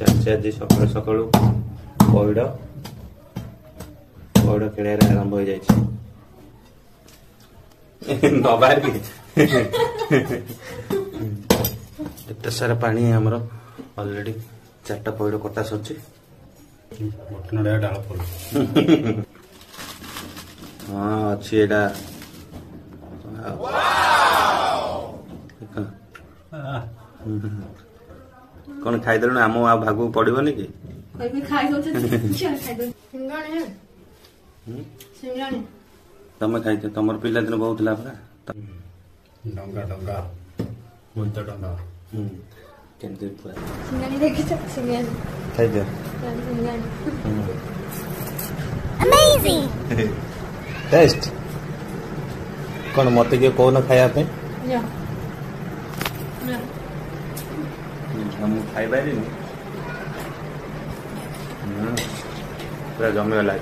ଚାଲିଛି ଆଜି ସକାଳୁ ସକାଳୁ ପଇଡ଼ କିଣିବାରେ ଆରମ୍ଭ ହେଇଯାଇଛି। ନବାହାରି ଏତେ ସାରା ପାଣି ଆମର ଅଲରେଡି 4ଟା ପଇଡ଼ କଟା ସରିଛି। ହଁ ଅଛି ଏଇଟା कौन खाईदेलु आम आ भागू पड़ोनी कि तमें खाई तुम पिला दिन बहुत परा डंगा डंगा मुंत डंगा टेस्ट कौन मत किए कौन खाया खाई पूरा जमी गला।